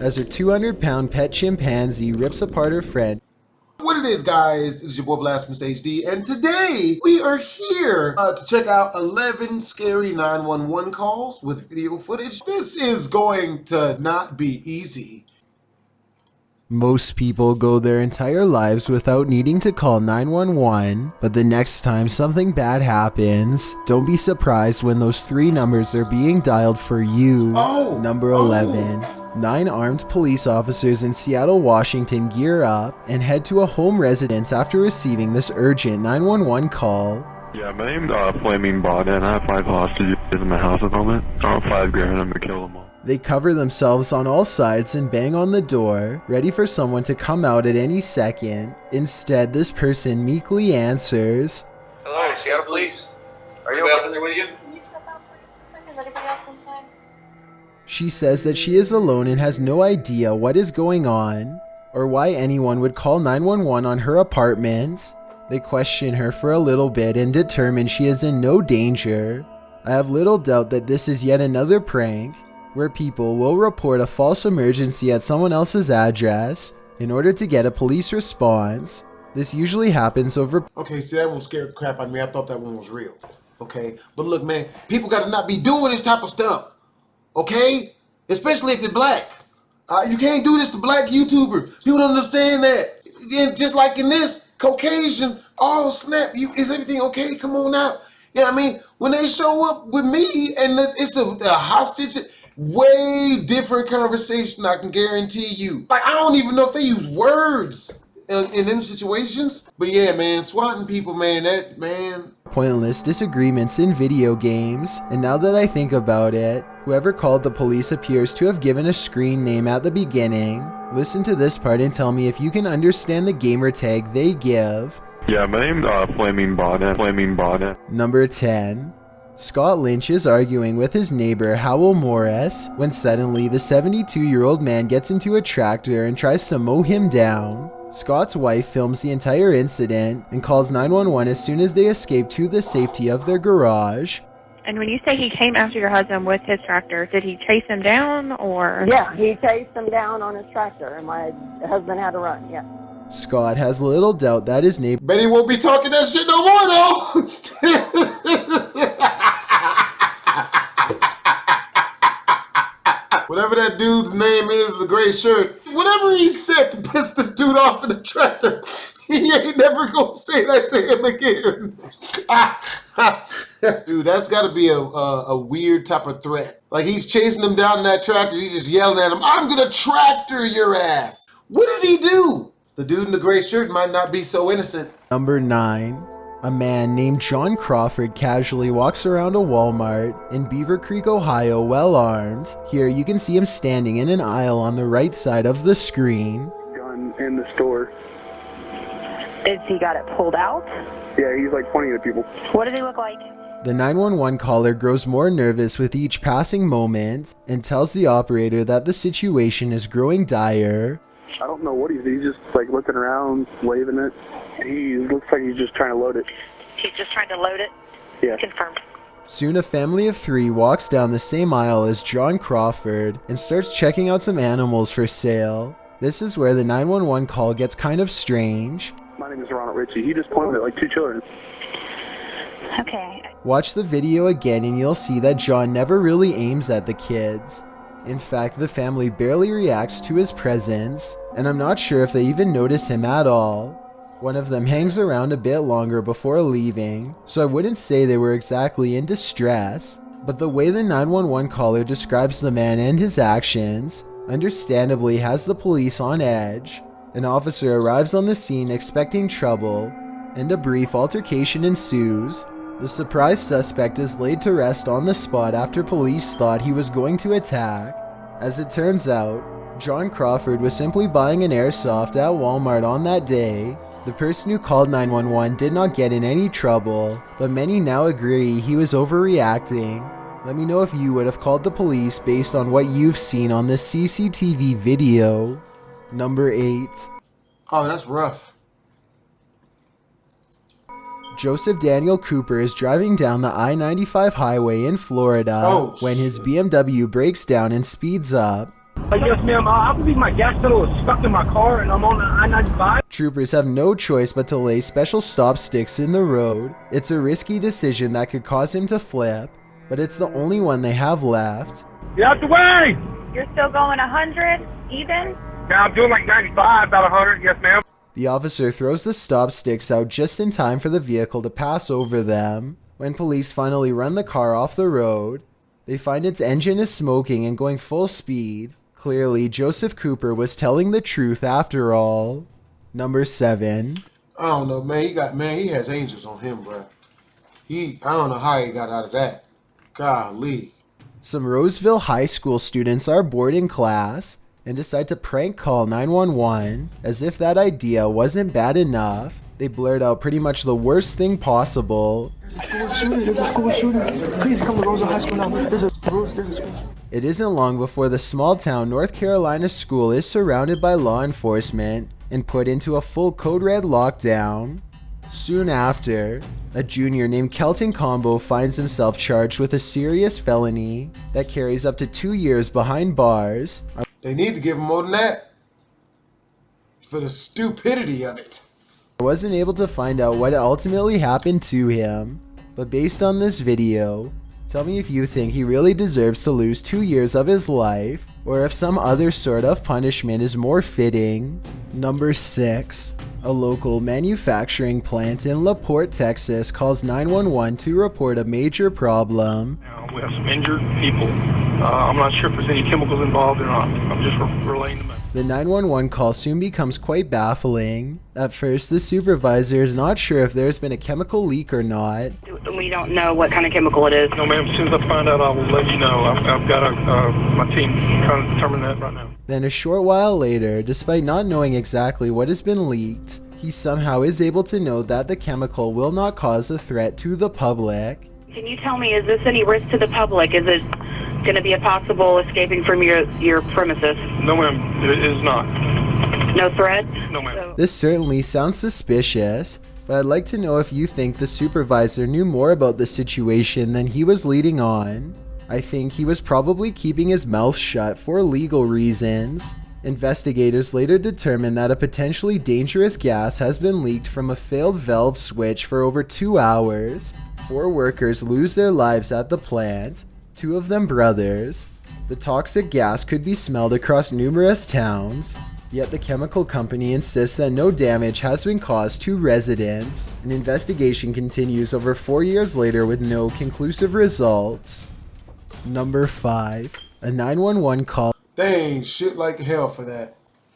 as her 200-pound pet chimpanzee rips apart her friend. What it is, guys, it's your boy Blastphamoushd, and today we are here to check out 11 scary 911 calls with video footage. This is going to not be easy. Most people go their entire lives without needing to call 911, but the next time something bad happens, don't be surprised when those 3 numbers are being dialed for you. Number 11. 9 armed police officers in Seattle, Washington gear up and head to a home residence after receiving this urgent 911 call. Yeah, my name's Flaming Bond, and I have 5 hostages in my house at the moment. I want $5 grand, I'm gonna kill them all. They cover themselves on all sides and bang on the door, ready for someone to come out at any second. Instead, this person meekly answers, "Hello, Seattle Police. Are you okay? Else in there with you? Can you step out for just a second? Is anybody else inside?" She says that she is alone and has no idea what is going on, or why anyone would call 911 on her apartment. They question her for a little bit and determine she is in no danger. I have little doubt that this is yet another prank, where people will report a false emergency at someone else's address in order to get a police response. This usually happens over... Okay, see, that one scared the crap out of me. I thought that one was real. Okay, but look, man, people gotta not be doing this type of stuff. Okay? Especially if it's black. You can't do this to black YouTubers. People don't understand that. And just like in this, Caucasian, oh snap, is everything okay? Come on out. Yeah, I mean, when they show up with me and it's a hostage, way different conversation, I can guarantee you. Like, I don't even know if they use words in them situations. But yeah, man, swatting people, man, pointless disagreements in video games. And now that I think about it, whoever called the police appears to have given a screen name at the beginning. Listen to this part and tell me if you can understand the gamer tag they give. Yeah, my name's Flaming Bond. Number 10. Scott Lynch is arguing with his neighbor Howell Morris when suddenly the 72-year-old man gets into a tractor and tries to mow him down. Scott's wife films the entire incident and calls 911 as soon as they escape to the safety of their garage. And when you say he came after your husband with his tractor, did he chase him down or? Yeah, he chased him down on his tractor and my husband had to run, yeah. Scott has little doubt that his neighbor... Bet he won't be talking that shit no more though! Whatever that dude's name is, the gray shirt, whatever he said to piss this dude off in the tractor, he ain't never gonna say that to him again. Dude, that's gotta be a weird type of threat. Like, he's chasing him down in that tractor, he's just yelling at him, "I'm gonna tractor your ass." What did he do? The dude in the gray shirt might not be so innocent. Number 9. A man named John Crawford casually walks around a Walmart in Beaver Creek, Ohio, well armed. Here you can see him standing in an aisle on the right side of the screen. Gun in the store. Is he got it pulled out? Yeah, he's like pointing at people. What does he look like? The 911 caller grows more nervous with each passing moment and tells the operator that the situation is growing dire. I don't know what he's just like looking around, waving it. He looks like he's just trying to load it. He's just trying to load it? Yeah. Confirmed. Soon a family of 3 walks down the same aisle as John Crawford and starts checking out some animals for sale. This is where the 911 call gets kind of strange. My name is Ronald Ritchie. He just pointed at like 2 children. Okay. Watch the video again and you'll see that John never really aims at the kids. In fact, the family barely reacts to his presence, and I'm not sure if they even notice him at all. One of them hangs around a bit longer before leaving, so I wouldn't say they were exactly in distress, but the way the 911 caller describes the man and his actions understandably has the police on edge. An officer arrives on the scene expecting trouble, and a brief altercation ensues. The surprised suspect is laid to rest on the spot after police thought he was going to attack. As it turns out, John Crawford was simply buying an airsoft at Walmart on that day. The person who called 911 did not get in any trouble, but many now agree he was overreacting. Let me know if you would have called the police based on what you've seen on this CCTV video. Number 8. Oh, that's rough. Joseph Daniel Cooper is driving down the I-95 highway in Florida when his BMW breaks down and speeds up. Yes, ma'am. I believe my gas pedal is stuck in my car and I'm on the I-95. Troopers have no choice but to lay special stop sticks in the road. It's a risky decision that could cause him to flip, but it's the only one they have left. Get out the way! You're still going 100 even? Yeah, I'm doing like 95 out of 100. Yes, ma'am. The officer throws the stop sticks out just in time for the vehicle to pass over them. When police finally run the car off the road, they find its engine is smoking and going full speed. Clearly, Joseph Cooper was telling the truth after all. Number 7. I don't know, man. He has angels on him, bro. I don't know how he got out of that. Golly. Some Roseville High School students are bored in class and decide to prank call 911. As if that idea wasn't bad enough, they blurt out pretty much the worst thing possible. There's a school shooting. Please come to Roseville High School now. There's a school. It isn't long before the small town North Carolina school is surrounded by law enforcement and put into a full code red lockdown. Soon after, a junior named Kelton Combo finds himself charged with a serious felony that carries up to 2 years behind bars. They need to give him more than that for the stupidity of it. I wasn't able to find out what ultimately happened to him, but based on this video, tell me if you think he really deserves to lose 2 years of his life, or if some other sort of punishment is more fitting. Number 6. A local manufacturing plant in La Porte, Texas calls 911 to report a major problem. We have some injured people. I'm not sure if there's any chemicals involved or not. I'm just relaying them. The 911 call soon becomes quite baffling. At first, the supervisor is not sure if there's been a chemical leak or not. We don't know what kind of chemical it is. No, ma'am. As soon as I find out, I will let you know. I've got my team trying to determine that right now. Then a short while later, despite not knowing exactly what has been leaked, he somehow is able to know that the chemical will not cause a threat to the public. Can you tell me, is this any risk to the public? Is it going to be a possible escaping from your premises? No, ma'am. It is not. No threat? No, ma'am. This certainly sounds suspicious, but I'd like to know if you think the supervisor knew more about the situation than he was leading on. I think he was probably keeping his mouth shut for legal reasons. Investigators later determined that a potentially dangerous gas has been leaked from a failed valve switch for over 2 hours. 4 workers lose their lives at the plant, 2 of them brothers. The toxic gas could be smelled across numerous towns, yet the chemical company insists that no damage has been caused to residents. An investigation continues over 4 years later with no conclusive results. Number 5. A 911 call Dang, shit like hell for that.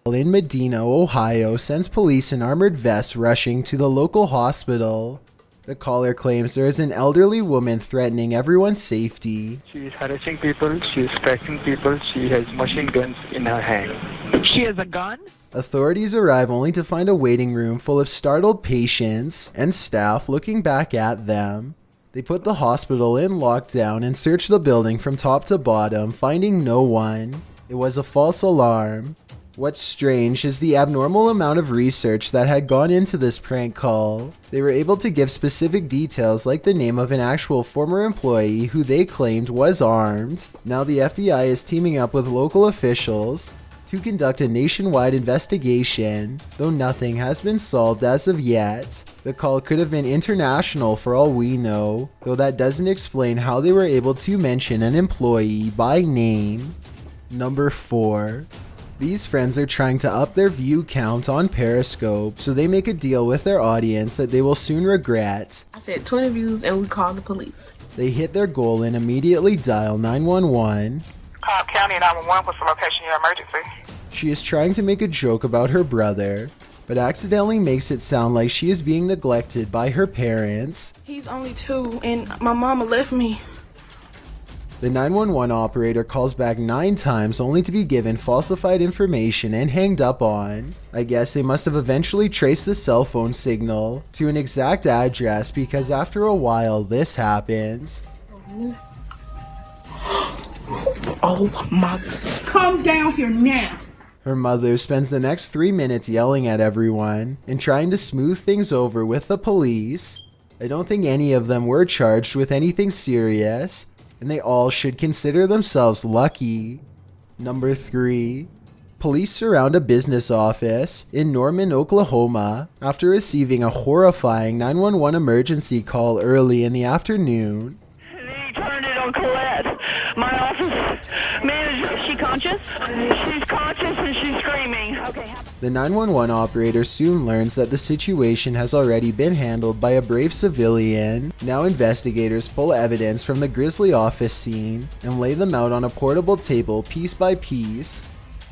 in Medina, Ohio sends police in armored vests rushing to the local hospital. The caller claims there is an elderly woman threatening everyone's safety. She is harassing people, she is striking people, she has machine guns in her hand. She has a gun? Authorities arrive only to find a waiting room full of startled patients and staff looking back at them. They put the hospital in lockdown and search the building from top to bottom, finding no one. It was a false alarm. What's strange is the abnormal amount of research that had gone into this prank call. They were able to give specific details like the name of an actual former employee who they claimed was armed. Now the FBI is teaming up with local officials to conduct a nationwide investigation, though nothing has been solved as of yet. The call could have been international for all we know, though that doesn't explain how they were able to mention an employee by name. Number 4. These friends are trying to up their view count on Periscope, so they make a deal with their audience that they will soon regret. I said 20 views and we called the police. They hit their goal and immediately dial 911. Cobb County 911, what's the location of your emergency? She is trying to make a joke about her brother, but accidentally makes it sound like she is being neglected by her parents. He's only 2 and my mama left me. The 911 operator calls back 9 times only to be given falsified information and hanged up on. I guess they must have eventually traced the cell phone signal to an exact address because after a while this happens. Oh my, come down here now. Her mother spends the next 3 minutes yelling at everyone and trying to smooth things over with the police. I don't think any of them were charged with anything serious, and they all should consider themselves lucky. Number 3. Police surround a business office in Norman, Oklahoma after receiving a horrifying 911 emergency call early in the afternoon. He turned it on Colette, my office manager. Is she conscious? She's conscious and she's screaming. Okay. The 911 operator soon learns that the situation has already been handled by a brave civilian. Now investigators pull evidence from the grisly office scene and lay them out on a portable table piece by piece.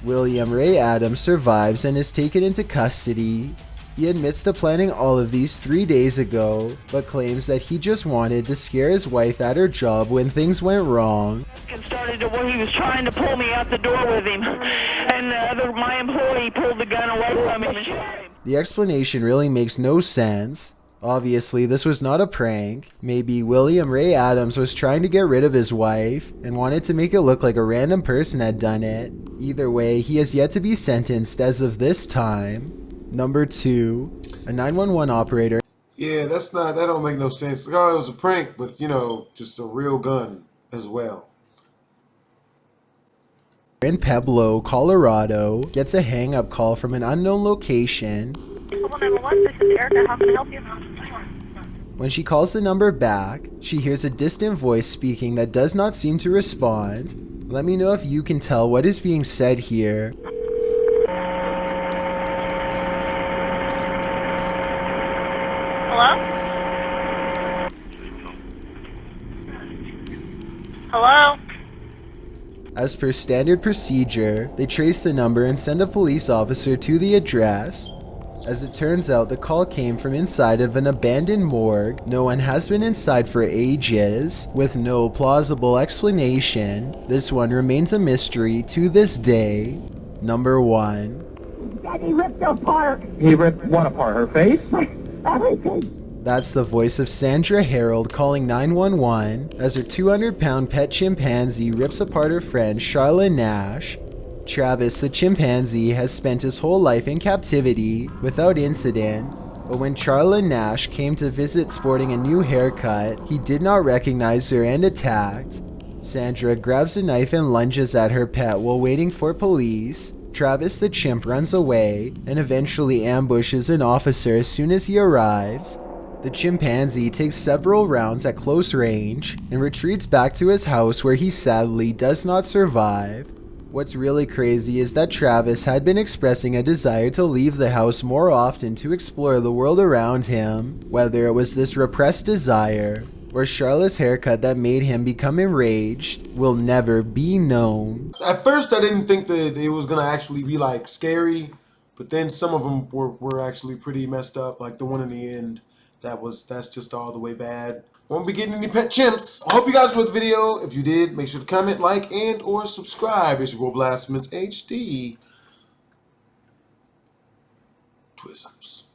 William Ray Adams survives and is taken into custody. He admits to planning all of these 3 days ago, but claims that he just wanted to scare his wife at her job when things went wrong. It started to where he was trying to pull me out the door with him, and my employee pulled the gun away from him and shot him. The explanation really makes no sense. Obviously, this was not a prank. Maybe William Ray Adams was trying to get rid of his wife and wanted to make it look like a random person had done it. Either way, he has yet to be sentenced as of this time. Number 2. A 911 operator. Yeah, that don't make no sense. Oh, it was a prank, but you know, just a real gun as well. In Pueblo, Colorado, gets a hang-up call from an unknown location. 911, this is Erica. How can I help you? When she calls the number back, she hears a distant voice speaking that does not seem to respond. Let me know if you can tell what is being said here. Hello? Hello? As per standard procedure, they trace the number and send a police officer to the address. As it turns out, the call came from inside of an abandoned morgue. No one has been inside for ages, with no plausible explanation. This one remains a mystery to this day. Number 1. Daddy ripped apart. He ripped what apart? Her face? Everything. That's the voice of Sandra Harold calling 911 as her 200-pound pet chimpanzee rips apart her friend Charlotte Nash. Travis the chimpanzee has spent his whole life in captivity without incident, but when Charlotte Nash came to visit sporting a new haircut, he did not recognize her and attacked. Sandra grabs a knife and lunges at her pet while waiting for police. Travis the chimp runs away and eventually ambushes an officer as soon as he arrives. The chimpanzee takes several rounds at close range and retreats back to his house where he sadly does not survive. What's really crazy is that Travis had been expressing a desire to leave the house more often to explore the world around him. Whether it was this repressed desire or Charlotte's haircut that made him become enraged will never be known. At first, I didn't think that it was gonna actually be like scary, but then some of them were actually pretty messed up. Like the one in the end. That's just all the way bad. Won't be getting any pet chimps. I hope you guys enjoyed the video. If you did, make sure to comment, like, and or subscribe. It's your boy Blastphamoushd. Twisms.